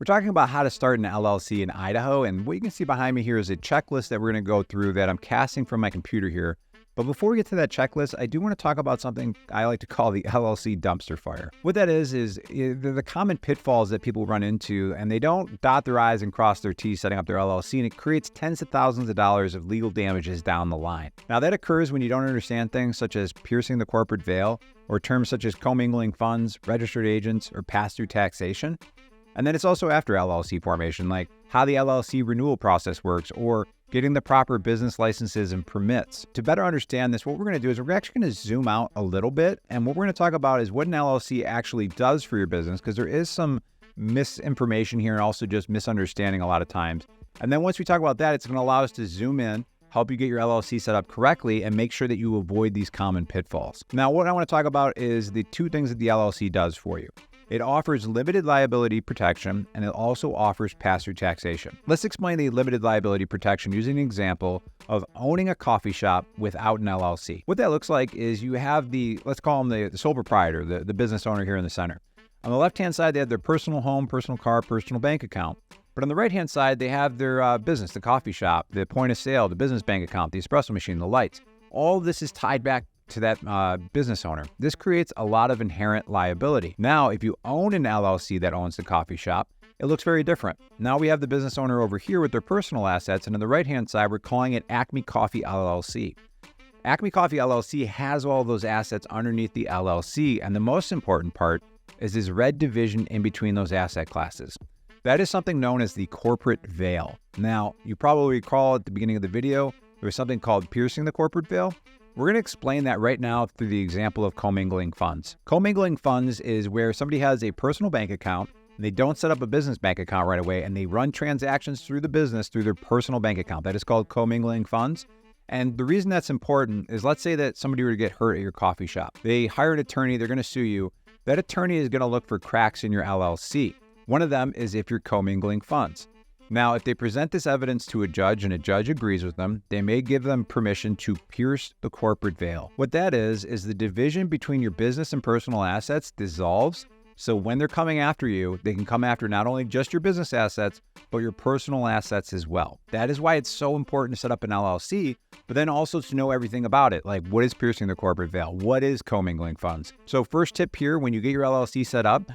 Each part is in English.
We're talking about how to start an LLC in Idaho, and what you can see behind me here is a checklist that we're going to go through that I'm casting from my computer here. But before we get to that checklist, I do want to talk about something I like to call the LLC dumpster fire. What that is the common pitfalls that people run into, and they don't dot their I's and cross their T's setting up their LLC, and it creates tens of thousands of dollars of legal damages down the line. Now, that occurs when you don't understand things such as piercing the corporate veil, or terms such as commingling funds, registered agents, or pass-through taxation. And then it's also after LLC formation, like how the LLC renewal process works or getting the proper business licenses and permits. To better understand this, what we're going to do is we're actually going to zoom out a little bit. And what we're going to talk about is what an LLC actually does for your business, because there is some misinformation here and also just misunderstanding a lot of times. And then once we talk about that, it's going to allow us to zoom in, help you get your LLC set up correctly, and make sure that you avoid these common pitfalls. Now, what I want to talk about is the two things that the LLC does for you. It offers limited liability protection, and it also offers pass-through taxation. Let's explain the limited liability protection using an example of owning a coffee shop without an LLC. What that looks like is you have let's call them the sole proprietor, the business owner here in the center. On the left-hand side, they have their personal home, personal car, personal bank account. But on the right-hand side, they have their business, the coffee shop, the point of sale, the business bank account, the espresso machine, the lights. All of this is tied back to that business owner. This creates a lot of inherent liability. Now, if you own an LLC that owns the coffee shop, it looks very different. Now we have the business owner over here with their personal assets, and on the right-hand side, we're calling it Acme Coffee LLC. Acme Coffee LLC has all those assets underneath the LLC, and the most important part is this red division in between those asset classes. That is something known as the corporate veil. Now, you probably recall at the beginning of the video, there was something called piercing the corporate veil. We're going to explain that right now through the example of commingling funds. Commingling funds is where somebody has a personal bank account, and they don't set up a business bank account right away, and they run transactions through the business through their personal bank account. That is called commingling funds. And the reason that's important is, let's say that somebody were to get hurt at your coffee shop. They hire an attorney, they're going to sue you. That attorney is going to look for cracks in your LLC. One of them is if you're commingling funds. Now, if they present this evidence to a judge and a judge agrees with them, they may give them permission to pierce the corporate veil. What that is the division between your business and personal assets dissolves. So when they're coming after you, they can come after not only just your business assets, but your personal assets as well. That is why it's so important to set up an LLC, but then also to know everything about it. Like, what is piercing the corporate veil? What is commingling funds? So first tip here, when you get your LLC set up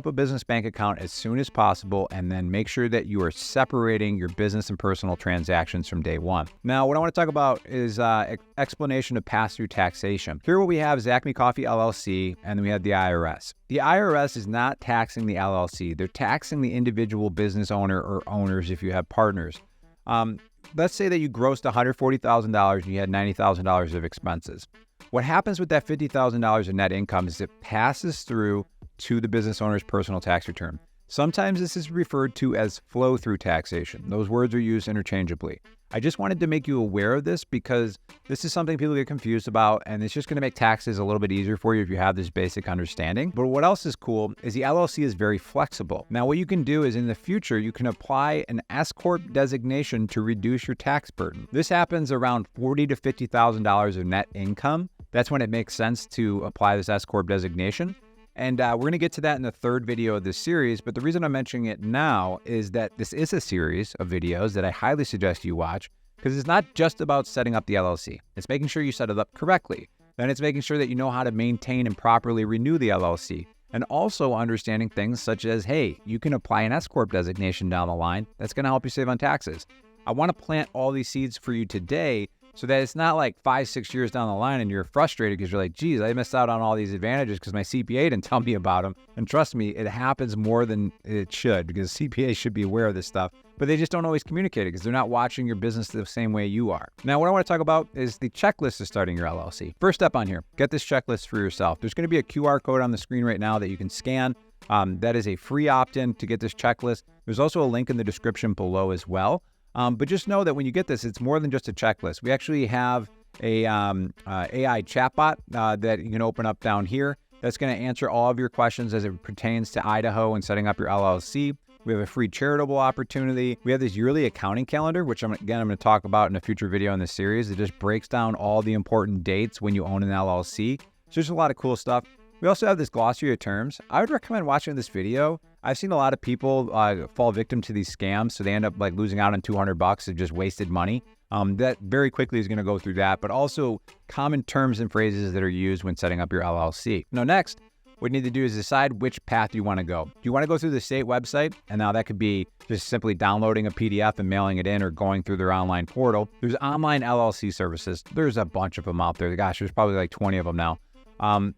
a business bank account as soon as possible, and then make sure that you are separating your business and personal transactions from day one. Now, what I want to talk about is explanation of pass-through taxation. Here what we have is Acme Coffee LLC, and then we have the IRS. The IRS is not taxing the LLC. They're taxing the individual business owner or owners if you have partners. Let's say that you grossed $140,000 and you had $90,000 of expenses. What happens with that $50,000 of net income is it passes through to the business owner's personal tax return. Sometimes this is referred to as flow-through taxation. Those words are used interchangeably. I just wanted to make you aware of this because this is something people get confused about, and it's just going to make taxes a little bit easier for you if you have this basic understanding. But what else is cool is the LLC is very flexible. Now, what you can do is in the future, you can apply an S-Corp designation to reduce your tax burden. This happens around $40,000 to $50,000 of net income. That's when it makes sense to apply this S-Corp designation. And we're going to get to that in the third video of this series, but the reason I'm mentioning it now is that this is a series of videos that I highly suggest you watch, because it's not just about setting up the LLC. It's making sure you set it up correctly. Then it's making sure that you know how to maintain and properly renew the LLC, and also understanding things such as, hey, you can apply an S-Corp designation down the line. That's going to help you save on taxes. I want to plant all these seeds for you today, so that it's not like 5-6 years down the line and you're frustrated because you're like, geez, I missed out on all these advantages because my CPA didn't tell me about them. And trust me, it happens more than it should, because CPAs should be aware of this stuff, but they just don't always communicate it because they're not watching your business the same way you are. Now, what I want to talk about is the checklist of starting your LLC. First step on here, get this checklist for yourself. There's going to be a QR code on the screen right now that you can scan. That is a free opt-in to get this checklist. There's also a link in the description below as well. But just know that when you get this, it's more than just a checklist. We actually have a AI chatbot that you can open up down here that's going to answer all of your questions as it pertains to Idaho and setting up your LLC. We have a free charitable opportunity. We have this yearly accounting calendar, which I'm going to talk about in a future video in this series. It just breaks down all the important dates when you own an LLC. So there's a lot of cool stuff. We also have this glossary of terms. I would recommend watching this video. I've seen a lot of people fall victim to these scams, so they end up like losing out on $200 of just wasted money. That very quickly is going to go through that, but also common terms and phrases that are used when setting up your LLC. Now, next, what you need to do is decide which path you want to go. Do you want to go through the state website? And now that could be just simply downloading a PDF and mailing it in, or going through their online portal. There's online LLC services. There's a bunch of them out there. Gosh, there's probably like 20 of them now.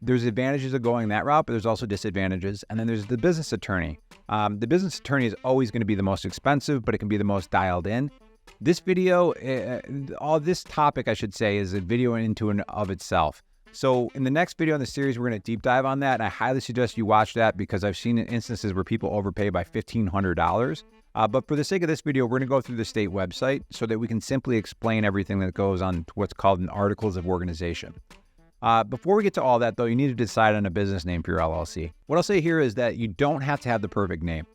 There's advantages of going that route, but there's also disadvantages. And then there's the business attorney. The business attorney is always going to be the most expensive, but it can be the most dialed in. This video, all this topic, I should say, is a video into and of itself. So in the next video in the series, we're going to deep dive on that. And I highly suggest you watch that because I've seen instances where people overpay by $1,500. But for the sake of this video, we're going to go through the state website so that we can simply explain everything that goes on to what's called an articles of organization. Before we get to all that, though, you need to decide on a business name for your LLC. What I'll say here is that you don't have to have the perfect name.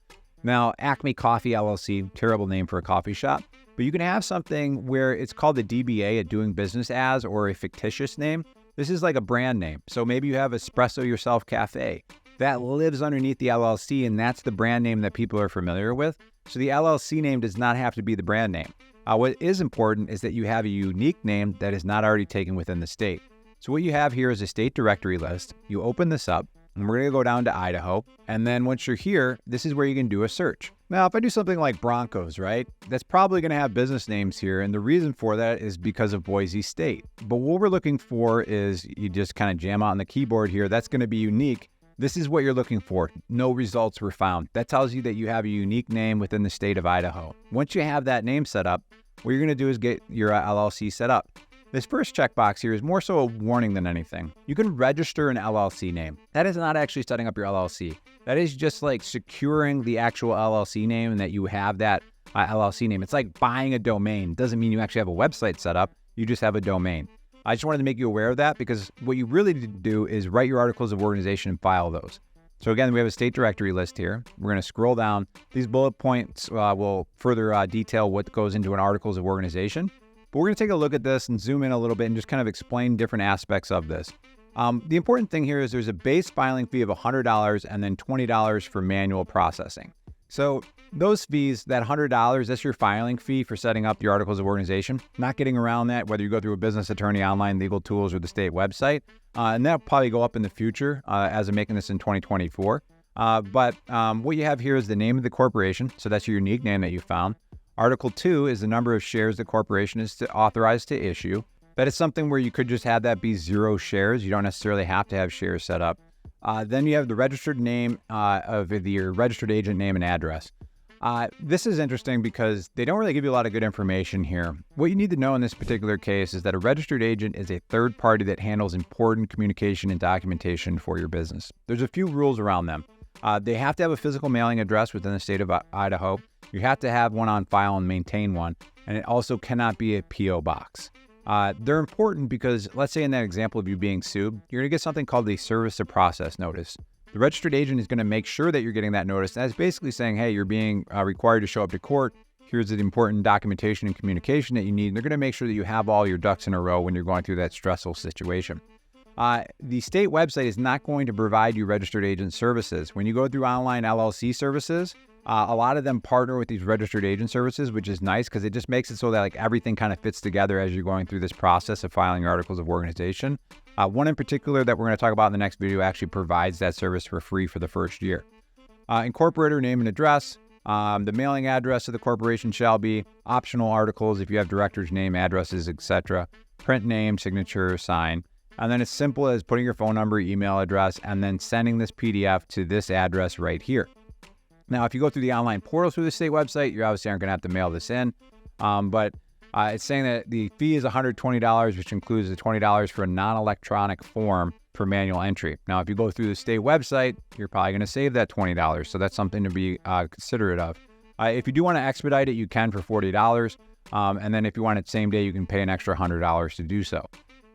Now, Acme Coffee LLC, terrible name for a coffee shop, but you can have something where it's called a DBA, a doing business as, or a fictitious name. This is like a brand name. So maybe you have Espresso Yourself Cafe. That lives underneath the LLC, and that's the brand name that people are familiar with. So the LLC name does not have to be the brand name. What is important is that you have a unique name that is not already taken within the state. So what you have here is a state directory list. You open this up, and we're going to go down to Idaho. And then once you're here, this is where you can do a search. Now, if I do something like Broncos, right, that's probably going to have business names here. And the reason for that is because of Boise State. But what we're looking for is you just kind of jam out on the keyboard here. That's going to be unique. This is what you're looking for. No results were found. That tells you that you have a unique name within the state of Idaho. Once you have that name set up, what you're going to do is get your LLC set up. This first checkbox here is more so a warning than anything. You can register an LLC name. That is not actually setting up your LLC. That is just like securing the actual LLC name and that you have that LLC name. It's like buying a domain. Doesn't mean you actually have a website set up. You just have a domain. I just wanted to make you aware of that because what you really need to do is write your articles of organization and file those. So again, we have a state directory list here. We're going to scroll down. These bullet points will further detail what goes into an articles of organization. But we're going to take a look at this and zoom in a little bit and just kind of explain different aspects of this. The important thing here is there's a base filing fee of $100 and then $20 for manual processing. So those fees, that $100, that's your filing fee for setting up your articles of organization. Not getting around that, whether you go through a business attorney, online legal tools, or the state website. And that'll probably go up in the future as I'm making this in 2024. But what you have here is the name of the corporation. So that's your unique name that you found. Article 2 is the number of shares the corporation is authorized to issue. That is something where you could just have that be 0 shares. You don't necessarily have to have shares set up. Then you have the registered name of your registered agent name and address. This is interesting because they don't really give you a lot of good information here. What you need to know in this particular case is that a registered agent is a third party that handles important communication and documentation for your business. There's a few rules around them. They have to have a physical mailing address within the state of Idaho. You have to have one on file and maintain one. And it also cannot be a P.O. box. They're important because, let's say in that example of you being sued, you're going to get something called the service of process notice. The registered agent is going to make sure that you're getting that notice. That's basically saying, hey, you're being required to show up to court. Here's the important documentation and communication that you need. And they're going to make sure that you have all your ducks in a row when you're going through that stressful situation. The state website is not going to provide you registered agent services. When you go through online LLC services, a lot of them partner with these registered agent services, which is nice because it just makes it so that like everything kind of fits together as you're going through this process of filing your articles of organization. One in particular that we're going to talk about in the next video actually provides that service for free for the first year. Incorporator name and address. The mailing address of the corporation shall be optional articles if you have director's name, addresses, etc. Print name, signature, sign. And then it's simple as putting your phone number, email address, and then sending this PDF to this address right here. Now, if you go through the online portal through the state website, you obviously aren't going to have to mail this in. But it's saying that the fee is $120, which includes the $20 for a non-electronic form for manual entry. Now, if you go through the state website, you're probably going to save that $20. So that's something to be considerate of. If you do want to expedite it, you can for $40. And then if you want it same day, you can pay an extra $100 to do so.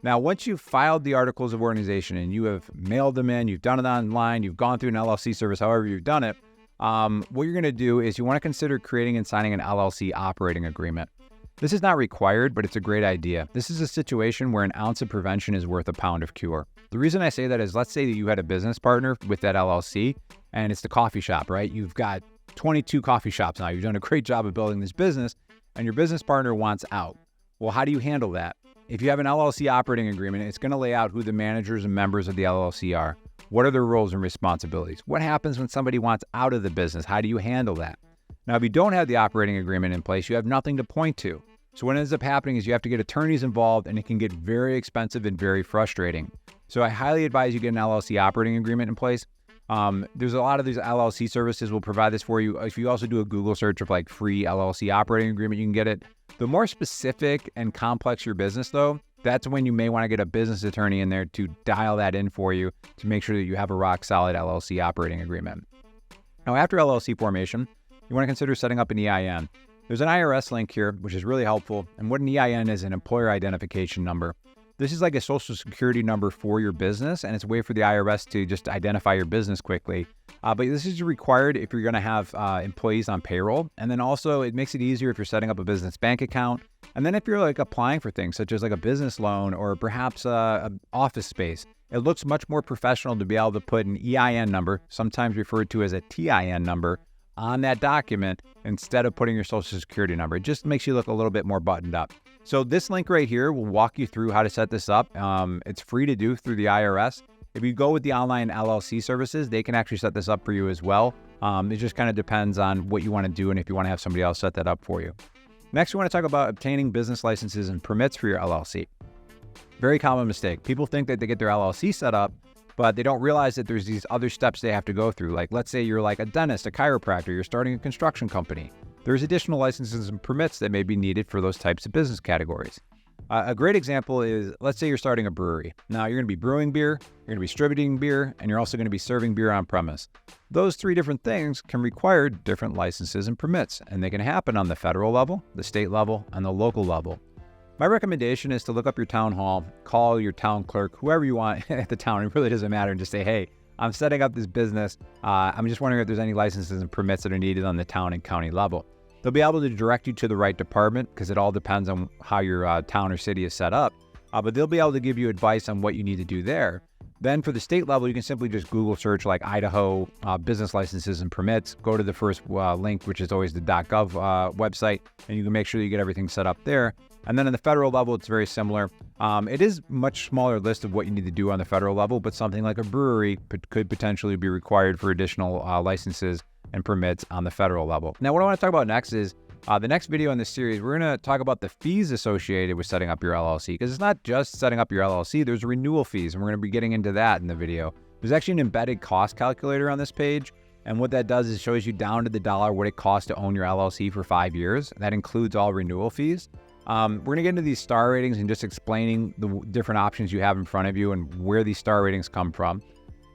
Now, once you've filed the articles of organization and you have mailed them in, you've done it online, you've gone through an LLC service, however you've done it, what you're going to do is you want to consider creating and signing an LLC operating agreement. This is not required, but it's a great idea. This is a situation where an ounce of prevention is worth a pound of cure. The reason I say that is let's say that you had a business partner with that LLC and it's the coffee shop, right? You've got 22 coffee shops now. You've done a great job of building this business, and your business partner wants out. Well, how do you handle that? If you have an LLC operating agreement, it's going to lay out who the managers and members of the LLC are. What are their roles and responsibilities? What happens when somebody wants out of the business? How do you handle that? Now, if you don't have the operating agreement in place, you have nothing to point to. So what ends up happening is you have to get attorneys involved, and it can get very expensive and very frustrating. So I highly advise you get an LLC operating agreement in place. There's a lot of these LLC services will provide this for you. If you also do a Google search of like free LLC operating agreement, you can get it. The more specific and complex your business, though, that's when you may want to get a business attorney in there to dial that in for you to make sure that you have a rock solid LLC operating agreement. Now, after LLC formation, you want to consider setting up an EIN. There's an IRS link here, which is really helpful. And what an EIN is, an employer identification number. This is like a social security number for your business, and it's a way for the IRS to just identify your business quickly. But this is required if you're going to have employees on payroll. And then also it makes it easier if you're setting up a business bank account. And then if you're like applying for things such as like a business loan or perhaps an office space, it looks much more professional to be able to put an EIN number, sometimes referred to as a TIN number, on that document instead of putting your social security number. It just makes you look a little bit more buttoned up. So this link right here will walk you through how to set this up. It's free to do through the IRS. If you go with the online LLC services, they can actually set this up for you as well. It just kind of depends on what you want to do and if you want to have somebody else set that up for you. Next, we want to talk about obtaining business licenses and permits for your LLC. Very common mistake. People think that they get their LLC set up, but they don't realize that there's these other steps they have to go through. Like, let's say you're like a dentist, a chiropractor, you're starting a construction company. There's additional licenses and permits that may be needed for those types of business categories. A great example is, let's say you're starting a brewery. Now, you're going to be brewing beer, you're going to be distributing beer, and you're also going to be serving beer on premise. Those three different things can require different licenses and permits, and they can happen on the federal level, the state level, and the local level. My recommendation is to look up your town hall, call your town clerk, whoever you want at the town. It really doesn't matter, and just say, hey, I'm setting up this business. I'm just wondering if there's any licenses and permits that are needed on the town and county level. They'll be able to direct you to the right department because it all depends on how your town or city is set up. But they'll be able to give you advice on what you need to do there. Then for the state level, you can simply just Google search like Idaho business licenses and permits. Go to the first link, which is always the .gov website, and you can make sure you get everything set up there. And then on the federal level, it's very similar. It is a much smaller list of what you need to do on the federal level, but something like a brewery could potentially be required for additional licenses and permits on the federal level. Now, what I want to talk about next is the next video in this series. We're going to talk about the fees associated with setting up your LLC, because it's not just setting up your LLC. There's renewal fees, and we're going to be getting into that in the video. There's actually an embedded cost calculator on this page, and what that does is it shows you down to the dollar what it costs to own your LLC for 5 years. That includes all renewal fees. We're going to get into these star ratings and just explaining the different options you have in front of you and where these star ratings come from.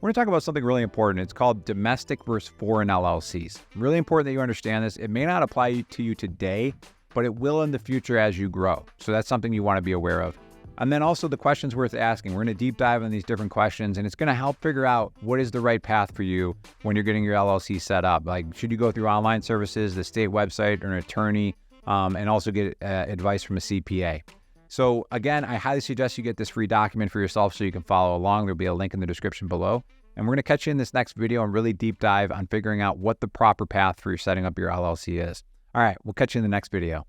We're going to talk about something really important. It's called domestic versus foreign LLCs. Really important that you understand this. It may not apply to you today, but it will in the future as you grow. So that's something you want to be aware of. And then also the questions worth asking. We're going to deep dive on these different questions, and it's going to help figure out what is the right path for you when you're getting your LLC set up. Like, should you go through online services, the state website, or an attorney, and also get advice from a CPA. So again, I highly suggest you get this free document for yourself so you can follow along. There'll be a link in the description below. And we're going to catch you in this next video and really deep dive on figuring out what the proper path for setting up your LLC is. All right, we'll catch you in the next video.